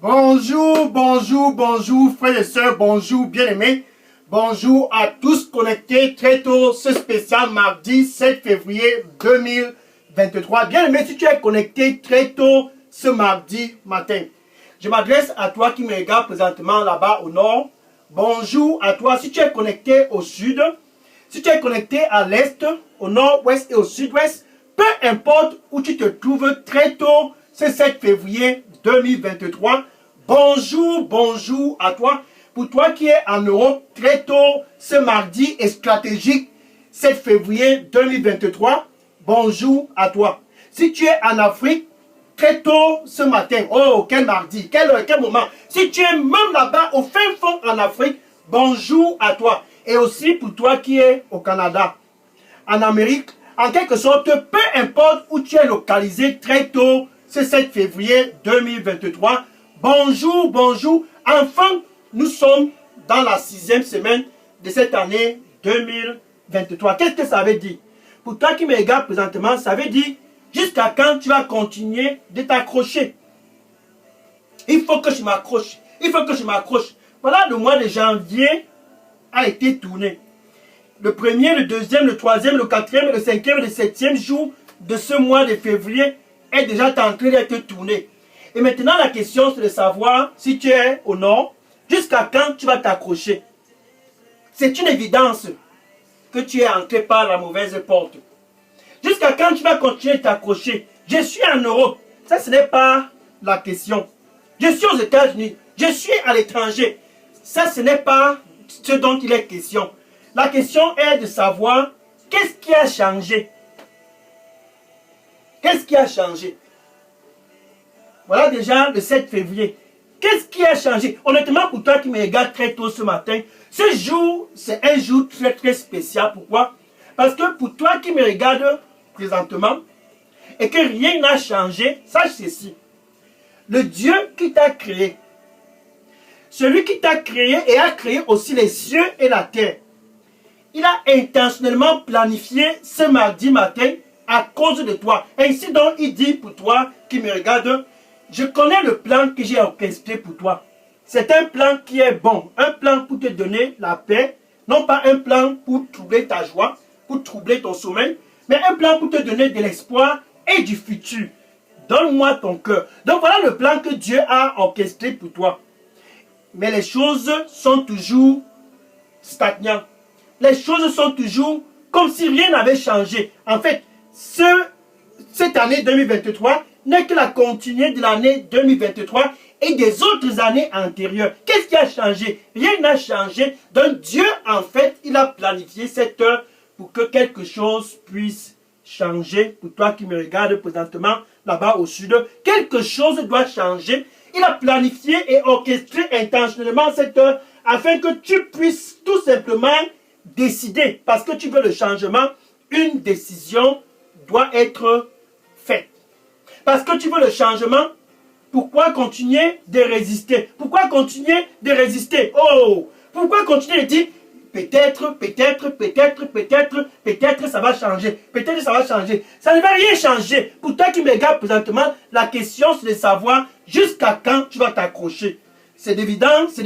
Bonjour, bonjour, bonjour, frères et sœurs, bonjour, bien-aimés. Bonjour à tous connectés très tôt, ce spécial mardi 7 février 2023. Bien-aimé, si tu es connecté très tôt ce mardi matin, je m'adresse à toi qui me regarde présentement là-bas au nord. Bonjour à toi si tu es connecté au sud, si tu es connecté à l'est, au nord-ouest et au sud-ouest, peu importe où tu te trouves très tôt ce 7 février 2023. Bonjour, bonjour à toi. Pour toi qui es en Europe très tôt ce mardi et stratégique 7 février 2023, bonjour à toi. Si tu es en Afrique très tôt ce matin, oh quel mardi, quel moment. Si tu es même là-bas au fin fond en Afrique, bonjour à toi. Et aussi pour toi qui es au Canada, en Amérique, en quelque sorte, peu importe où tu es localisé très tôt ce 7 février 2023, bonjour, bonjour. Enfin, nous sommes dans la 6e semaine de cette année 2023. Qu'est-ce que ça veut dire? Pour toi qui me regarde présentement, ça veut dire jusqu'à quand tu vas continuer de t'accrocher. Il faut que je m'accroche. Il faut que je m'accroche. Voilà, le mois de janvier a été tourné. Le premier, le deuxième, le troisième, le quatrième, le cinquième et le septième jour de ce mois de février est déjà en train d'être tourné. Et maintenant, la question, c'est de savoir si tu es au nord, jusqu'à quand tu vas t'accrocher. C'est une évidence que tu es entré par la mauvaise porte. Jusqu'à quand tu vas continuer de t'accrocher. Je suis en Europe. Ça, ce n'est pas la question. Je suis aux États-Unis. Je suis à l'étranger. Ça, ce n'est pas ce dont il est question. La question est de savoir qu'est-ce qui a changé. Qu'est-ce qui a changé? Voilà déjà le 7 février. Qu'est-ce qui a changé? Honnêtement, pour toi qui me regarde très tôt ce matin, ce jour, c'est un jour très très spécial. Pourquoi? Parce que pour toi qui me regarde présentement et que rien n'a changé, sache ceci. Le Dieu qui t'a créé, celui qui t'a créé et a créé aussi les cieux et la terre, il a intentionnellement planifié ce mardi matin à cause de toi. Ainsi donc, il dit pour toi qui me regarde, je connais le plan que j'ai orchestré pour toi. C'est un plan qui est bon, un plan pour te donner la paix, non pas un plan pour troubler ta joie, pour troubler ton sommeil, mais un plan pour te donner de l'espoir et du futur. Donne-moi ton cœur. Donc voilà le plan que Dieu a orchestré pour toi. Mais les choses sont toujours stagnantes. Les choses sont toujours comme si rien n'avait changé. En fait, cette année 2023 n'est que la continuité de l'année 2023 et des autres années antérieures. Qu'est-ce qui a changé? Rien n'a changé. Donc Dieu, en fait, il a planifié cette heure pour que quelque chose puisse changer. Pour toi qui me regardes présentement là-bas au sud, quelque chose doit changer. Il a planifié et orchestré intentionnellement cette heure afin que tu puisses tout simplement décider. Parce que tu veux le changement, une décision doit être faite. Parce que tu veux le changement, pourquoi continuer de résister? Pourquoi continuer de résister? Oh! Pourquoi continuer de dire peut-être ça va changer. Peut-être ça va changer. Ça ne va rien changer. Pour toi qui me regarde présentement, la question c'est de savoir jusqu'à quand tu vas t'accrocher. C'est d'évidence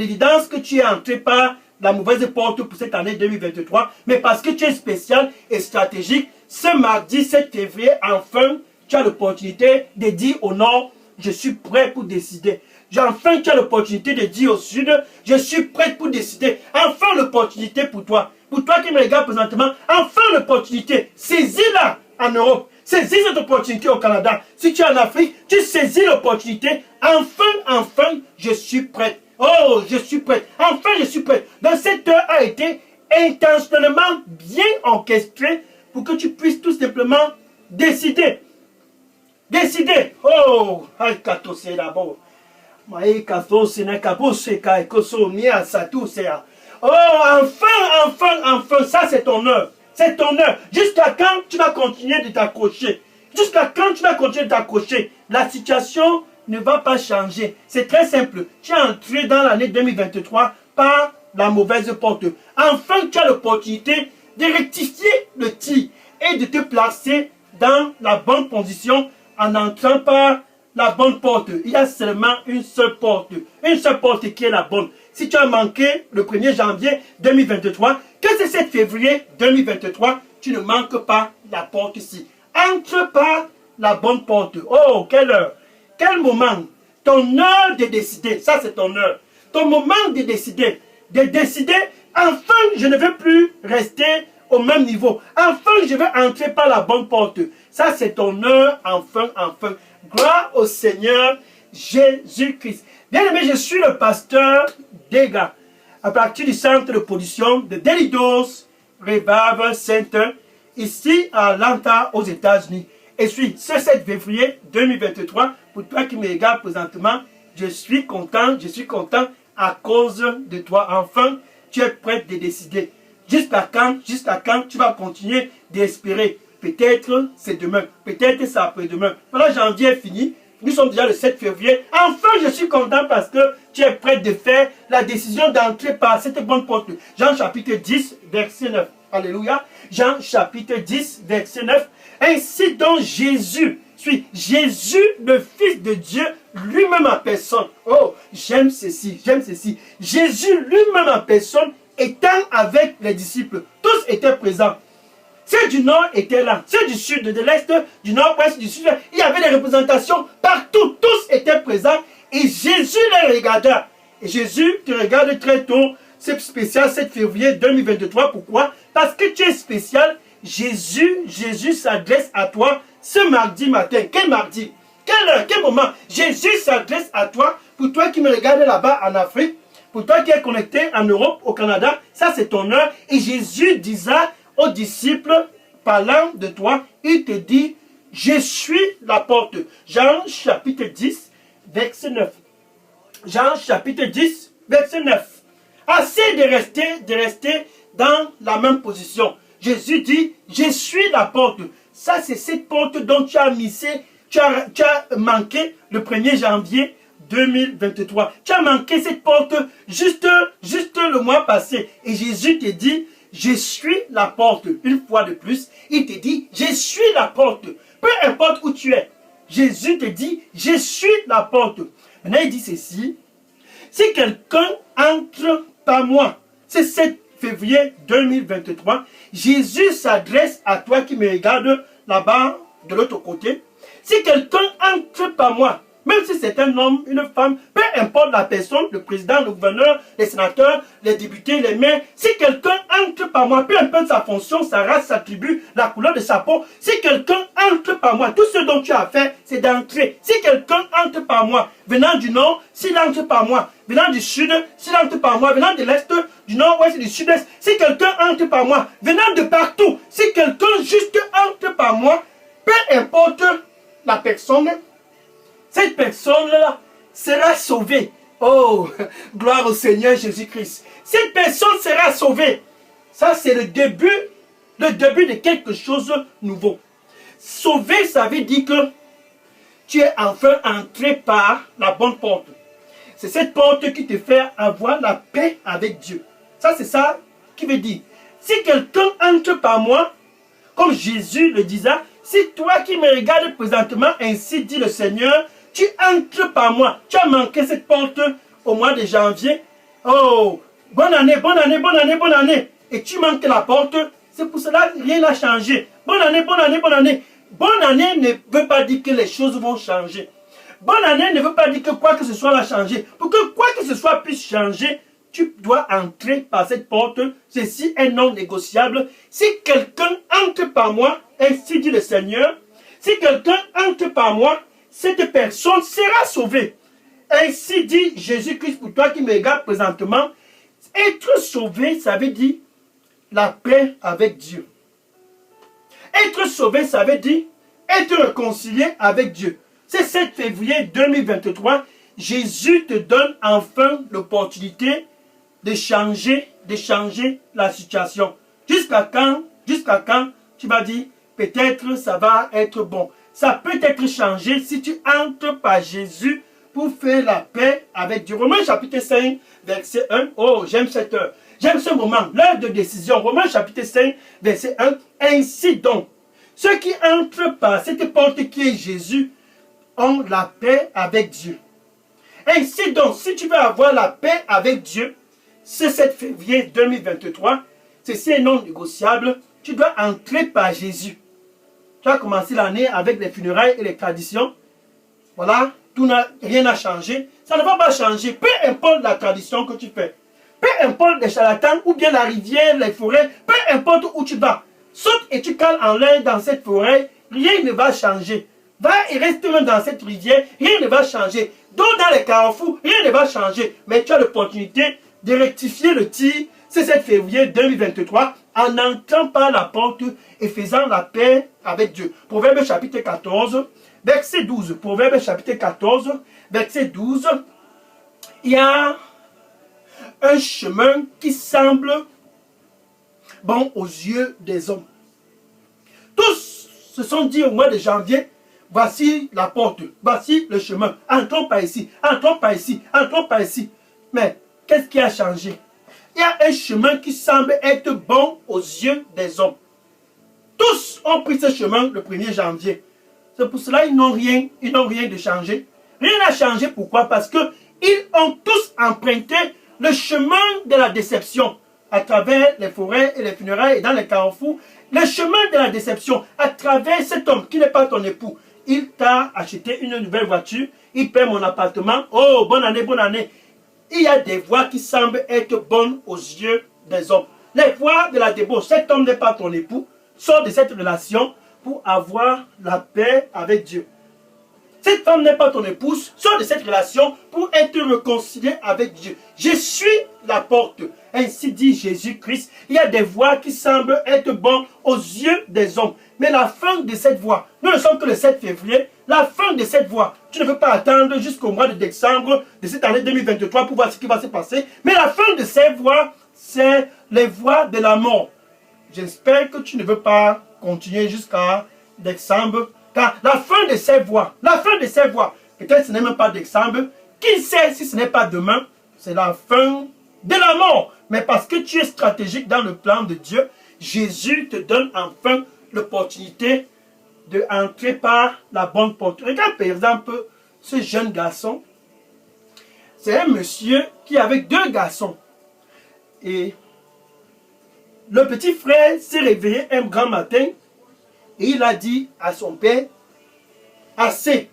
que tu es entré par la mauvaise porte pour cette année 2023, mais parce que tu es spécial et stratégique, ce mardi 7 février, enfin, tu as l'opportunité de dire au nord, je suis prêt pour décider. Enfin, tu as l'opportunité de dire au sud, je suis prêt pour décider. Enfin, l'opportunité pour toi. Pour toi qui me regarde présentement, enfin l'opportunité. Saisis-la en Europe. Saisis cette opportunité au Canada. Si tu es en Afrique, tu saisis l'opportunité. Enfin, je suis prêt. Oh, je suis prêt. Enfin, je suis prêt. Donc, cette heure a été intentionnellement bien orchestrée pour que tu puisses tout simplement décider. Décider. Oh, c'est d'abord. Oh, enfin, ça c'est ton heure. C'est ton heure. Jusqu'à quand tu vas continuer de t'accrocher? Jusqu'à quand tu vas continuer de t'accrocher? La situation ne va pas changer. C'est très simple. Tu es entré dans l'année 2023 par la mauvaise porte. Enfin, tu as l'opportunité de rectifier le tir et de te placer dans la bonne position en entrant par la bonne porte. Il y a seulement une seule porte. Une seule porte qui est la bonne. Si tu as manqué le 1er janvier 2023, que c'est 7 février 2023, tu ne manques pas la porte ici. Entre par la bonne porte. Oh, quelle heure, quel moment. Ton heure de décider, ça c'est ton heure. Ton moment de décider, enfin je ne veux plus rester au même niveau. Enfin je vais entrer par la bonne porte. Ça c'est ton heure, enfin. Gloire au Seigneur Jésus-Christ. Bien aimé, je suis le pasteur Dega, à partir du centre de pollution de Delidos Revival Center, ici à Atlanta, aux États-Unis. Et suis ce 7 février 2023, pour toi qui me regardes présentement, je suis content à cause de toi. Enfin, tu es prêt de décider. Jusqu'à quand tu vas continuer d'espérer? Peut-être c'est demain, peut-être c'est après-demain. Voilà, janvier est fini. Nous sommes déjà le 7 février. Enfin, je suis content parce que tu es prêt de faire la décision d'entrer par cette bonne porte. Jean chapitre 10, verset 9. Alléluia. Jean chapitre 10, verset 9. Ainsi donc Jésus, le Fils de Dieu, lui-même en personne. Oh, j'aime ceci. Jésus lui-même en personne, étant avec les disciples. Tous étaient présents. Ceux du nord étaient là, ceux du sud, de l'est, du nord-ouest, du sud. Il y avait des représentations partout, tous étaient présents. Et Jésus les regarda. Et Jésus te regarde très tôt. C'est spécial 7 février 2023. Pourquoi? Parce que tu es spécial. Jésus s'adresse à toi ce mardi matin. Quel mardi? Quelle heure? Quel moment? Jésus s'adresse à toi. Pour toi qui me regarde là-bas en Afrique, pour toi qui es connecté en Europe, au Canada, ça c'est ton heure. Et Jésus disait aux disciples, parlant de toi, il te dit, je suis la porte. Jean chapitre 10, verset 9. Jean chapitre 10, verset 9. Assez de rester dans la même position. Jésus dit, je suis la porte. Ça, c'est cette porte dont tu as manqué le 1er janvier 2023. Tu as manqué cette porte juste le mois passé. Et Jésus te dit, je suis la porte. Une fois de plus, il te dit, je suis la porte. Peu importe où tu es. Jésus te dit, je suis la porte. Maintenant, il dit ceci. Si quelqu'un entre par moi, c'est 7 février 2023, Jésus s'adresse à toi qui me regarde là-bas, de l'autre côté. Si quelqu'un entre par moi, même si c'est un homme, une femme, peu importe la personne, le président, le gouverneur, les sénateurs, les députés, les maires, si quelqu'un entre par moi, peu importe sa fonction, sa race, sa tribu, la couleur de sa peau, si quelqu'un entre par moi, tout ce dont tu as fait, c'est d'entrer. Si quelqu'un entre par moi, venant du nord, s'il entre par moi, venant du sud, s'il entre par moi, venant de l'est, du nord-ouest et du sud-est, si quelqu'un entre par moi, venant de partout, si quelqu'un juste entre par moi, peu importe la personne, cette personne-là sera sauvée. Oh, gloire au Seigneur Jésus-Christ. Cette personne sera sauvée. Ça, c'est le début de quelque chose de nouveau. Sauver, ça veut dire que tu es enfin entré par la bonne porte. C'est cette porte qui te fait avoir la paix avec Dieu. Ça, c'est ça qui veut dire. Si quelqu'un entre par moi, comme Jésus le disait, si toi qui me regardes présentement, ainsi dit le Seigneur, tu entres par moi. Tu as manqué cette porte au mois de janvier. Oh, bonne année. Et tu manques la porte. C'est pour cela que rien n'a changé. Bonne année. Bonne année ne veut pas dire que les choses vont changer. Bonne année ne veut pas dire que quoi que ce soit va changer. Pour que quoi que ce soit puisse changer, tu dois entrer par cette porte. Ceci est non négociable. Si quelqu'un entre par moi, ainsi dit le Seigneur, si quelqu'un entre par moi, cette personne sera sauvée. Ainsi dit Jésus-Christ pour toi qui me regarde présentement. Être sauvé, ça veut dire la paix avec Dieu. Être sauvé, ça veut dire être réconcilié avec Dieu. C'est 7 février 2023. Jésus te donne enfin l'opportunité de changer la situation. Jusqu'à quand tu vas dire, peut-être ça va être bon. Ça peut être changé si tu entres par Jésus pour faire la paix avec Dieu. Romains chapitre 5, verset 1. Oh, j'aime cette heure. J'aime ce moment, l'heure de décision. Romains chapitre 5, verset 1. Ainsi donc, ceux qui entrent par cette porte qui est Jésus, ont la paix avec Dieu. Ainsi donc, si tu veux avoir la paix avec Dieu, ce 7 février 2023, ceci est non négociable, tu dois entrer par Jésus. Tu as commencé l'année avec les funérailles et les traditions. Voilà, rien n'a changé. Ça ne va pas changer, peu importe la tradition que tu fais. Peu importe les charlatans ou bien la rivière, les forêts, peu importe où tu vas. Saute et tu cales en l'air dans cette forêt, rien ne va changer. Va et reste même dans cette rivière, rien ne va changer. Donc dans les carrefours, rien ne va changer. Mais tu as l'opportunité de rectifier le tir ce 7 février 2023 en entrant par la porte et faisant la paix avec Dieu. Proverbe chapitre 14, verset 12. Proverbe chapitre 14, verset 12. Il y a un chemin qui semble bon aux yeux des hommes. Tous se sont dit au mois de janvier, voici la porte, voici le chemin. Entrons par ici, entrons par ici, entrons par ici. Mais qu'est-ce qui a changé? Il y a un chemin qui semble être bon aux yeux des hommes. Tous ont pris ce chemin le 1er janvier. C'est pour cela qu'ils n'ont rien de changé. Rien n'a changé. Pourquoi? Parce qu'ils ont tous emprunté le chemin de la déception à travers les forêts et les funérailles et dans les carrefours. Le chemin de la déception à travers cet homme qui n'est pas ton époux. Il t'a acheté une nouvelle voiture. Il paie mon appartement. Oh, bonne année, bonne année. Il y a des voies qui semblent être bonnes aux yeux des hommes. Les voies de la débauche. Cet homme n'est pas ton époux. Sors de cette relation pour avoir la paix avec Dieu. Cette femme n'est pas ton épouse. Sors de cette relation pour être réconcilié avec Dieu. Je suis la porte. Ainsi dit Jésus-Christ. Il y a des voies qui semblent être bonnes aux yeux des hommes. Mais la fin de cette voie, nous ne sommes que le 7 février. La fin de cette voie, tu ne peux pas attendre jusqu'au mois de décembre de cette année 2023 pour voir ce qui va se passer. Mais la fin de ces voies, c'est les voies de la mort. J'espère que tu ne veux pas continuer jusqu'à décembre. Car la fin de ces voies, peut-être ce n'est même pas décembre. Qui sait si ce n'est pas demain, c'est la fin de la mort. Mais parce que tu es stratégique dans le plan de Dieu, Jésus te donne enfin l'opportunité d'entrer par la bonne porte. Regarde par exemple ce jeune garçon. C'est un monsieur qui avait 2 garçons. Et le petit frère s'est réveillé un grand matin et il a dit à son père, assez,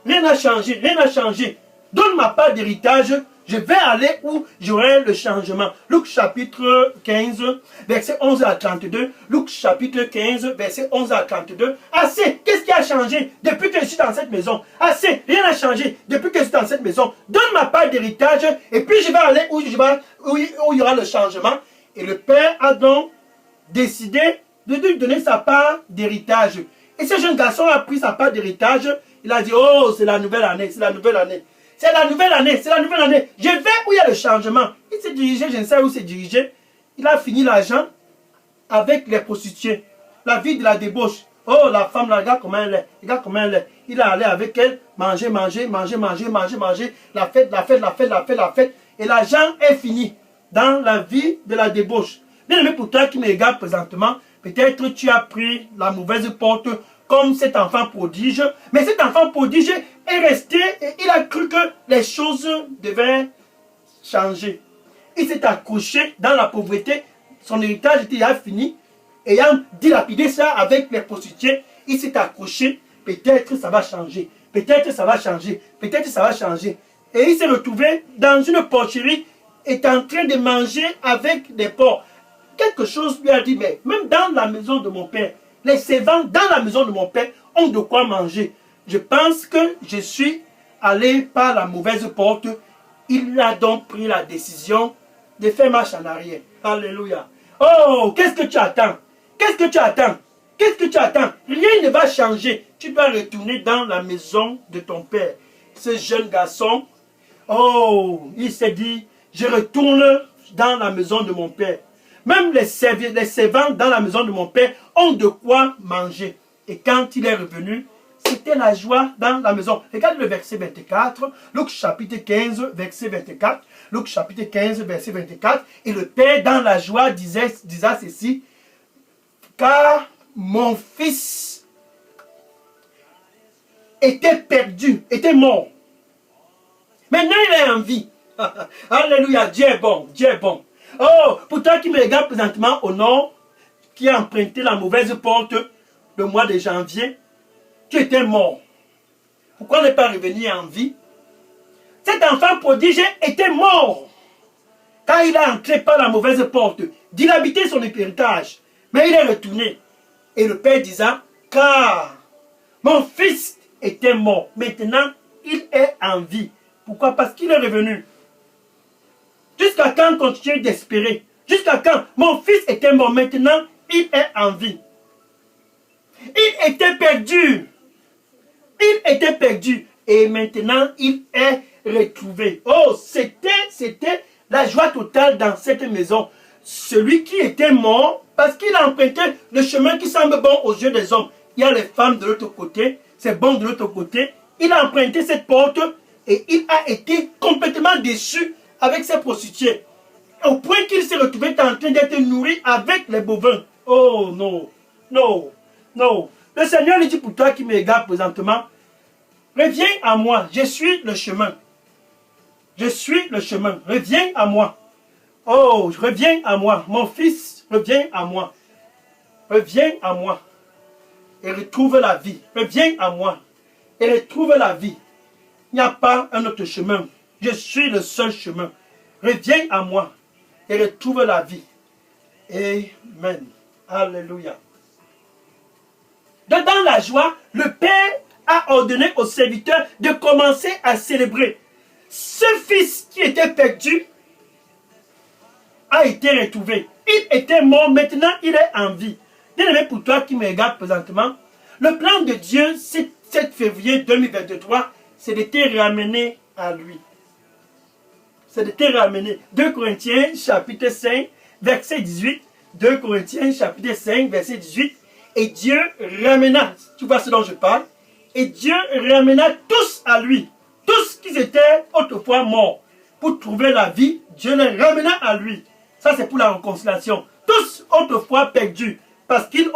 rien n'a changé, rien n'a changé. Donne ma part d'héritage, je vais aller où j'aurai le changement. Luc chapitre 15, verset 11 à 32. Luc chapitre 15, verset 11 à 32. Assez, qu'est-ce qui a changé depuis que je suis dans cette maison? Assez, rien n'a changé depuis que je suis dans cette maison. Donne ma part d'héritage et puis je vais aller où il y aura le changement. Et le père a donc décidé de lui donner sa part d'héritage. Et ce jeune garçon a pris sa part d'héritage. Il a dit, oh, c'est la nouvelle année, c'est la nouvelle année. C'est la nouvelle année, c'est la nouvelle année. Je vais où il y a le changement. Il s'est dirigé, je ne sais où il s'est dirigé. Il a fini l'argent avec les prostituées. La vie de la débauche. Oh, la femme, là, regarde comment elle est. Regarde comment elle est. Il est allé avec elle, manger, manger, manger, manger, manger, manger. La fête, la fête, la fête, la fête, la fête. Et l'argent est fini dans la vie de la débauche. Bien aimé, pour toi qui me regarde présentement, peut-être tu as pris la mauvaise porte comme cet enfant prodige. Mais cet enfant prodige est resté et il a cru que les choses devaient changer. Il s'est accroché dans la pauvreté. Son héritage était déjà fini. Ayant dilapidé ça avec les prostituées, il s'est accroché. Peut-être ça va changer. Peut-être ça va changer. Peut-être ça va changer. Et il s'est retrouvé dans une porcherie, est en train de manger avec des porcs. Quelque chose lui a dit, mais même dans la maison de mon père, les servants dans la maison de mon père ont de quoi manger. Je pense que je suis allé par la mauvaise porte. Il a donc pris la décision de faire marche en arrière. Alléluia. Oh, qu'est-ce que tu attends? Qu'est-ce que tu attends? Qu'est-ce que tu attends? Rien ne va changer. Tu dois retourner dans la maison de ton père. Ce jeune garçon, oh, il s'est dit, je retourne dans la maison de mon père. Même les servants dans la maison de mon père ont de quoi manger. Et quand il est revenu, c'était la joie dans la maison. Regardez le verset 24, Luc chapitre 15, verset 24. Luc chapitre 15, verset 24. Et le père dans la joie disait ceci, car mon fils était perdu, était mort. Maintenant, il est en vie. Alléluia, Dieu est bon, Dieu est bon. Oh, pour toi qui me regarde présentement au nord, qui a emprunté la mauvaise porte le mois de janvier, tu étais mort. Pourquoi ne pas revenir en vie? Cet enfant prodige était mort quand il a entré par la mauvaise porte, dilapidé son héritage. Mais il est retourné. Et le père disait, car mon fils était mort. Maintenant, il est en vie. Pourquoi? Parce qu'il est revenu. Jusqu'à quand continuer d'espérer? Jusqu'à quand? Mon fils était mort. Maintenant, il est en vie. Il était perdu. Il était perdu. Et maintenant, il est retrouvé. Oh, c'était la joie totale dans cette maison. Celui qui était mort, parce qu'il a emprunté le chemin qui semble bon aux yeux des hommes. Il y a les femmes de l'autre côté, c'est bon de l'autre côté. Il a emprunté cette porte et il a été complètement déçu avec ses prostituées. Au point qu'il s'est retrouvé en train d'être nourri avec les bovins. Oh non, non, non. Le Seigneur lui dit pour toi qui me regarde présentement, reviens à moi, je suis le chemin. Je suis le chemin, reviens à moi. Oh, reviens à moi, mon fils, reviens à moi. Reviens à moi et retrouve la vie. Reviens à moi et retrouve la vie. Il n'y a pas un autre chemin. Je suis le seul chemin. Reviens à moi et retrouve la vie. Amen. Alléluia. Dans la joie, le Père a ordonné aux serviteurs de commencer à célébrer. Ce fils qui était perdu a été retrouvé. Il était mort, maintenant il est en vie. Bien-aimé, pour toi qui me regarde présentement, le plan de Dieu, 7 février 2023, c'est de te ramener à lui. C'est de te ramener. 2 Corinthiens chapitre 5, verset 18. 2 Corinthiens chapitre 5, verset 18. Et Dieu ramena, tu vois ce dont je parle, et Dieu ramena tous à lui. Tous qui étaient autrefois morts. Pour trouver la vie, Dieu les ramena à lui. Ça c'est pour la réconciliation. Tous autrefois perdus, parce qu'ils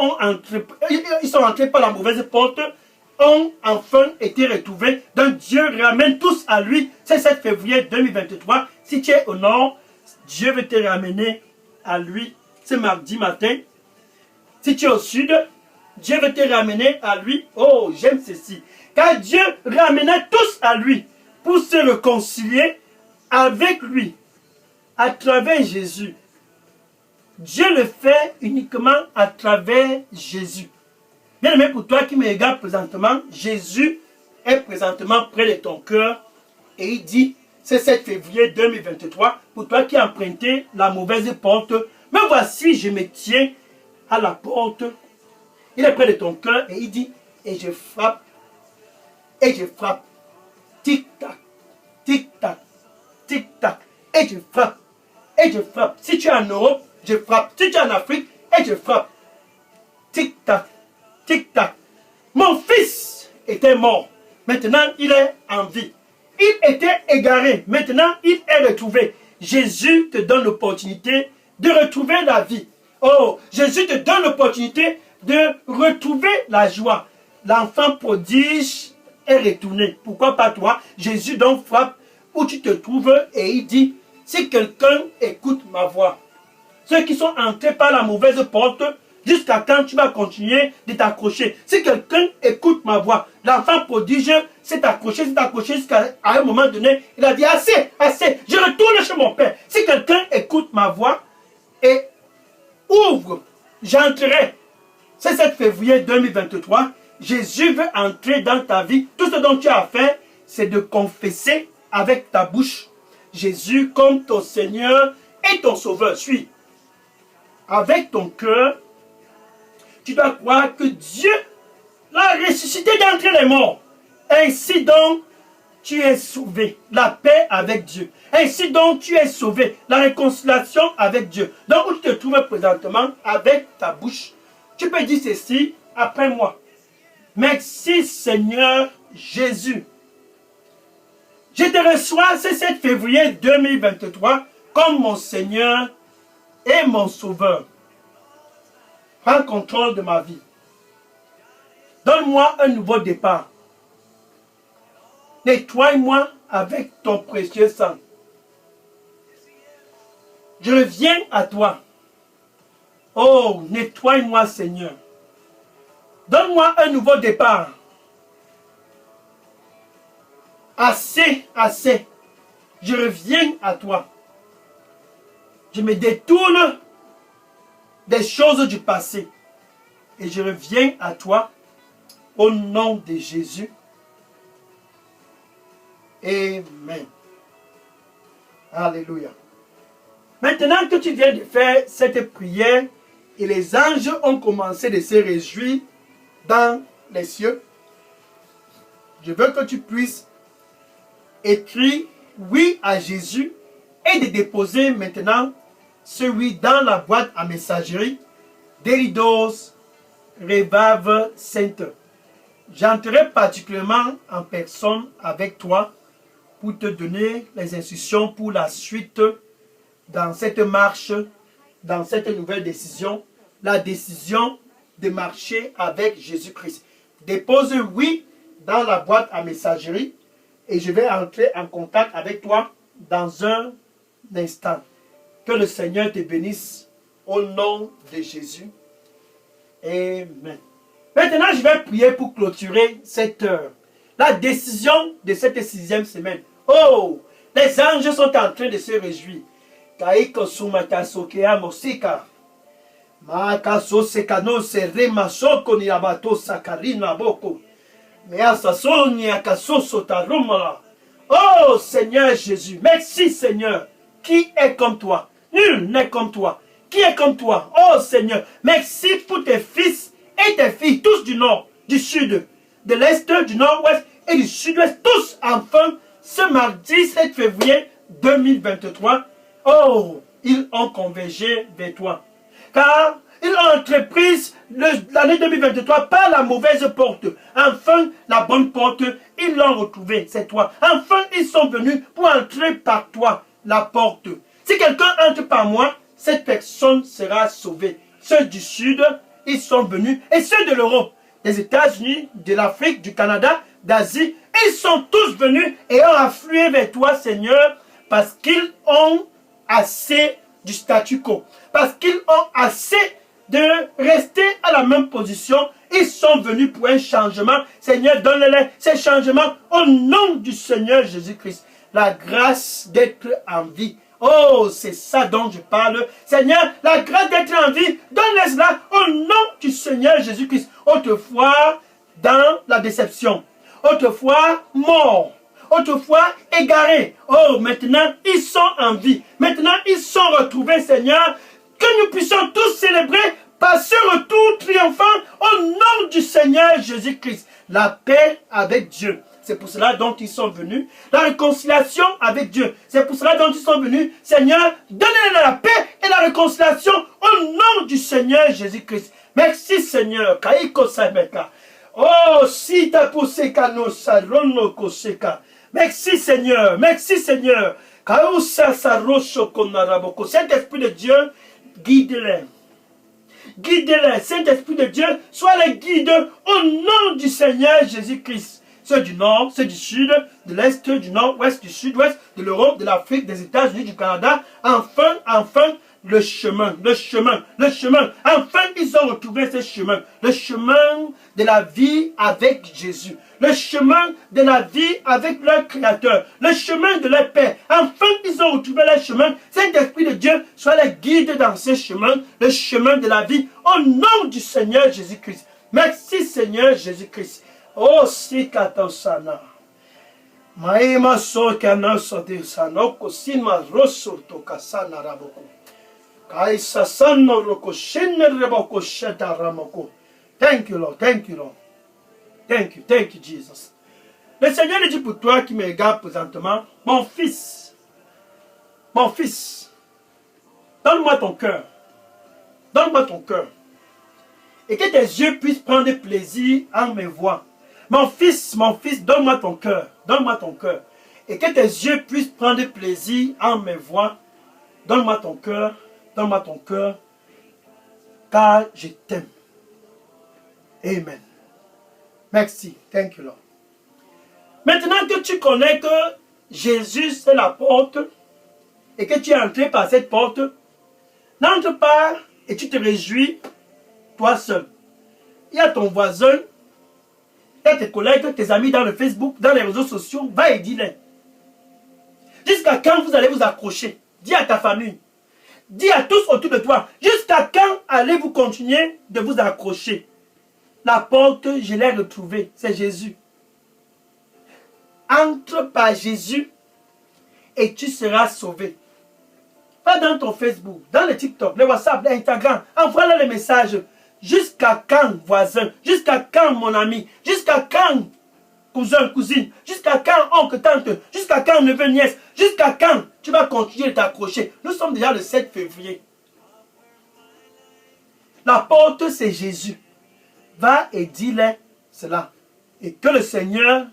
sont entrés par la mauvaise porte, ont enfin été retrouvés. Donc Dieu ramène tous à lui. C'est 7 février 2023. Si tu es au nord, Dieu veut te ramener à lui. C'est mardi matin. Si tu es au sud, Dieu veut te ramener à lui. Oh, j'aime ceci. Car Dieu ramena tous à lui pour se réconcilier avec lui à travers Jésus. Dieu le fait uniquement à travers Jésus. Bien aimé, pour toi qui me regarde présentement, Jésus est présentement près de ton cœur et il dit, c'est 7 février 2023, pour toi qui as emprunté la mauvaise porte, mais voici, je me tiens à la porte. Il est près de ton cœur et il dit, et je frappe, tic-tac, tic-tac, tic-tac, et je frappe, et je frappe. Si tu es en Europe, je frappe. Si tu es en Afrique, et je frappe. Tic-tac, tic-tac. Mon fils était mort. Maintenant, il est en vie. Il était égaré. Maintenant, il est retrouvé. Jésus te donne l'opportunité de retrouver la vie. Oh, Jésus te donne l'opportunité de retrouver la joie. L'enfant prodige est retourné. Pourquoi pas toi? Jésus donc frappe où tu te trouves et il dit, si quelqu'un écoute ma voix, ceux qui sont entrés par la mauvaise porte, jusqu'à quand tu vas continuer de t'accrocher? Si quelqu'un écoute ma voix, l'enfant prodige s'est accroché jusqu'à un moment donné, il a dit assez, assez, je retourne chez mon père. Si quelqu'un écoute ma voix et ouvre, j'entrerai. C'est 7 février 2023. Jésus veut entrer dans ta vie. Tout ce dont tu as à faire, c'est de confesser avec ta bouche Jésus comme ton Seigneur et ton Sauveur. Suis. Avec ton cœur, tu dois croire que Dieu l'a ressuscité d'entre les morts. Ainsi donc, tu es sauvé. La paix avec Dieu. Ainsi donc, tu es sauvé. La réconciliation avec Dieu. Donc, où tu te trouves présentement, avec ta bouche, tu peux dire ceci après moi. Merci Seigneur Jésus. Je te reçois ce 7 février 2023 comme mon Seigneur et mon Sauveur. Prends contrôle de ma vie. Donne-moi un nouveau départ. Nettoie-moi avec ton précieux sang. Je reviens à toi. Oh, nettoie-moi, Seigneur. Donne-moi un nouveau départ. Assez, assez. Je reviens à toi. Je me détourne des choses du passé. Et je reviens à toi au nom de Jésus. Amen. Alléluia. Maintenant que tu viens de faire cette prière et les anges ont commencé de se réjouir dans les cieux, je veux que tu puisses écrire oui à Jésus et de déposer maintenant ce oui dans la boîte à messagerie d'Eridos Revival Center. J'entrerai particulièrement en personne avec toi pour te donner les instructions pour la suite dans cette marche, dans cette nouvelle décision, la décision de marcher avec Jésus-Christ. Dépose oui dans la boîte à messagerie et je vais entrer en contact avec toi dans un instant. Que le Seigneur te bénisse au nom de Jésus. Amen. Maintenant, je vais prier pour clôturer cette heure. La décision de cette 6e semaine. Oh, les anges sont en train de se réjouir. Kaiko sumatasokea mosika. Makaso sekano serema soko ni abato sakarina boko. Measa soni akasoso tarumala. Oh Seigneur Jésus, merci Seigneur. Qui est comme toi? Nul n'est comme toi. Qui est comme toi? Oh Seigneur, merci pour tes fils et tes filles, tous du nord, du sud, de l'est, du nord-ouest et du sud-ouest, tous enfin, ce mardi 7 février 2023, oh, ils ont convergé vers toi. Car ils ont entrepris l'année 2023 par la mauvaise porte. Enfin, la bonne porte, ils l'ont retrouvée, c'est toi. Enfin, ils sont venus pour entrer par toi, la porte. Si quelqu'un entre par moi, cette personne sera sauvée. Ceux du Sud, ils sont venus. Et ceux de l'Europe, des États-Unis, de l'Afrique, du Canada, d'Asie, ils sont tous venus et ont afflué vers toi, Seigneur, parce qu'ils ont assez du statu quo. Parce qu'ils ont assez de rester à la même position. Ils sont venus pour un changement. Seigneur, donne-les ces changements au nom du Seigneur Jésus-Christ. La grâce d'être en vie. Oh, c'est ça dont je parle. Seigneur, la grâce d'être en vie, donne-les cela au nom du Seigneur Jésus-Christ. Autrefois, dans la déception. Autrefois, mort. Autrefois, égarés. Oh, maintenant, ils sont en vie. Maintenant, ils sont retrouvés, Seigneur. Que nous puissions tous célébrer par ce retour triomphant au nom du Seigneur Jésus-Christ. La paix avec Dieu. C'est pour cela dont ils sont venus. La réconciliation avec Dieu. C'est pour cela dont ils sont venus. Seigneur, donnez-leur la paix et la réconciliation au nom du Seigneur Jésus-Christ. Merci Seigneur. Kaiko Sabeka. Oh, si ta poseka no sarono koseka. Merci Seigneur. Merci Seigneur. Kausa sarosho konaraboko. Saint-Esprit de Dieu, guide-les. Guide-les. Saint-Esprit de Dieu, sois les guides au nom du Seigneur Jésus-Christ. Ceux du nord, ceux du sud, de l'est, du nord-ouest, du sud-ouest, de l'Europe, de l'Afrique, des États-Unis, du Canada. Enfin, le chemin. Enfin, ils ont retrouvé ce chemin. Le chemin de la vie avec Jésus. Le chemin de la vie avec leur Créateur. Le chemin de la paix. Enfin, ils ont retrouvé leur chemin. Saint-Esprit de Dieu, soit les guide dans ce chemin, le chemin de la vie, au nom du Seigneur Jésus-Christ. Merci Seigneur Jésus-Christ. Oh, si katosana. Maima so kanoso de sanoko sima rosso tokasana raboko. Kaisa sano roko shenne reboko sheta ramoko. Thank you, Lord. Thank you, Lord. Thank you, Jesus. Le Seigneur dit pour toi qui me regarde présentement, mon fils, donne-moi ton cœur. Donne-moi ton cœur. Et que tes yeux puissent prendre plaisir en mes voix. Mon fils, donne-moi ton cœur. Donne-moi ton cœur. Et que tes yeux puissent prendre plaisir en mes voix. Donne-moi ton cœur. Donne-moi ton cœur. Car je t'aime. Amen. Merci. Thank you, Lord. Maintenant que tu connais que Jésus c'est la porte et que tu es entré par cette porte, n'entre pas et tu te réjouis toi seul. Il y a ton voisin, il y a tes collègues, tes amis dans le Facebook, dans les réseaux sociaux, va et dis-les. Jusqu'à quand vous allez vous accrocher? Dis à ta famille. Dis à tous autour de toi. Jusqu'à quand allez-vous continuer de vous accrocher? La porte, je l'ai retrouvée. C'est Jésus. Entre par Jésus et tu seras sauvé. Va dans ton Facebook, dans le TikTok, le WhatsApp, l'Instagram. Envoie-leur les messages. Jusqu'à quand, voisin? Jusqu'à quand, mon ami? Jusqu'à quand, cousin, cousine? Jusqu'à quand, oncle, tante? Jusqu'à quand, neveu, nièce? Jusqu'à quand tu vas continuer de t'accrocher? Nous sommes déjà le 7 février. La porte, c'est Jésus. Va et dis-les cela. Et que le Seigneur,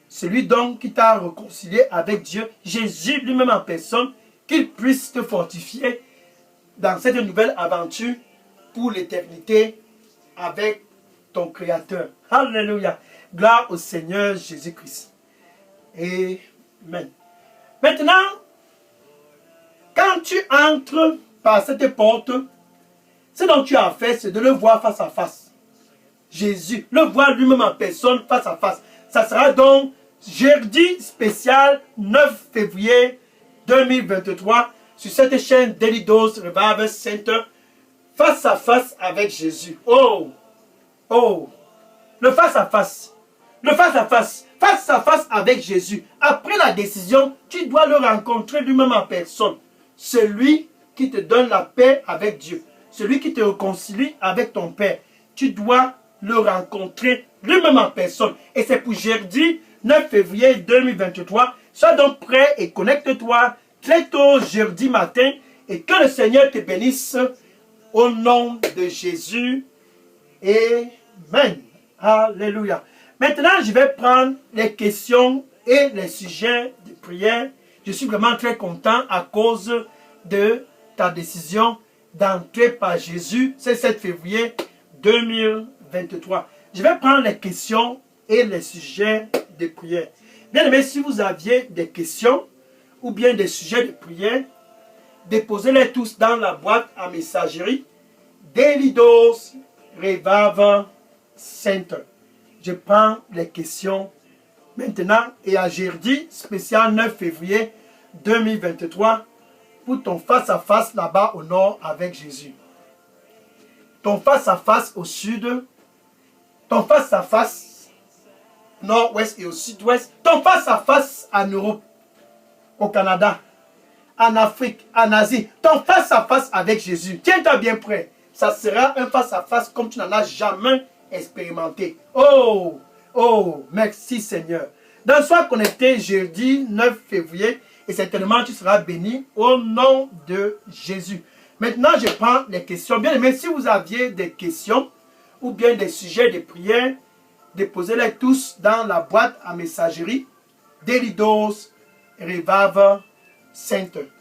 celui donc qui t'a réconcilié avec Dieu, Jésus lui-même en personne, qu'il puisse te fortifier dans cette nouvelle aventure pour l'éternité avec ton Créateur. Alléluia. Gloire au Seigneur Jésus-Christ. Amen. Maintenant, quand tu entres par cette porte, ce dont tu as fait, c'est de le voir face à face. Jésus, le voir lui-même en personne, face à face. Ça sera donc jeudi spécial 9 février 2023 sur cette chaîne Daily Dose Revival Center, face à face avec Jésus. Oh, oh, le face à face, le face à face, face à face avec Jésus. Après la décision, tu dois le rencontrer lui-même en personne. Celui qui te donne la paix avec Dieu, celui qui te réconcilie avec ton Père. Tu dois le rencontrer lui-même en personne. Et c'est pour jeudi 9 février 2023. Sois donc prêt et connecte-toi très tôt jeudi matin et que le Seigneur te bénisse au nom de Jésus. Amen. Alléluia. Maintenant, je vais prendre les questions et les sujets de prière. Je suis vraiment très content à cause de ta décision d'entrer par Jésus. C'est 7 février 2023. Je vais prendre les questions et les sujets de prière. Bien aimé, si vous aviez des questions ou bien des sujets de prière, déposez-les tous dans la boîte à messagerie Daily Dose Revival Center. Je prends les questions maintenant et à jeudi spécial 9 février 2023 pour ton face-à-face là-bas au nord avec Jésus. Ton face-à-face au sud, ton face-à-face nord-ouest et au sud-ouest, ton face-à-face en Europe, au Canada, en Afrique, en Asie, ton face-à-face avec Jésus. Tiens-toi bien prêt. Ça sera un face-à-face comme tu n'en as jamais expérimenté. Oh, oh, merci Seigneur. Donc sois connecté jeudi 9 février et certainement tu seras béni au nom de Jésus. Maintenant, je prends les questions. Bien aimé, si vous aviez des questions ou bien des sujets de prière, déposez-les tous dans la boîte à messagerie Daily Dose Revival Center.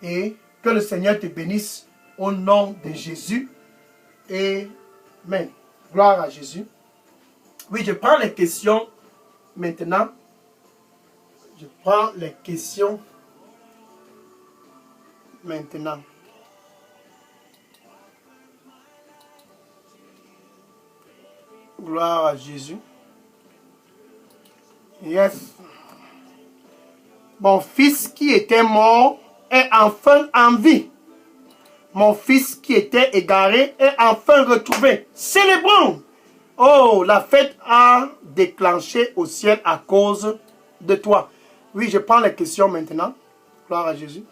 Et que le Seigneur te bénisse au nom de Jésus. Amen. Gloire à Jésus. Oui, je prends les questions maintenant. Je prends les questions maintenant. Gloire à Jésus. Yes. Mon fils qui était mort est enfin en vie. Mon fils qui était égaré est enfin retrouvé. Célébrons. Oh, la fête a déclenché au ciel à cause de toi. Oui, je prends les questions maintenant. Gloire à Jésus.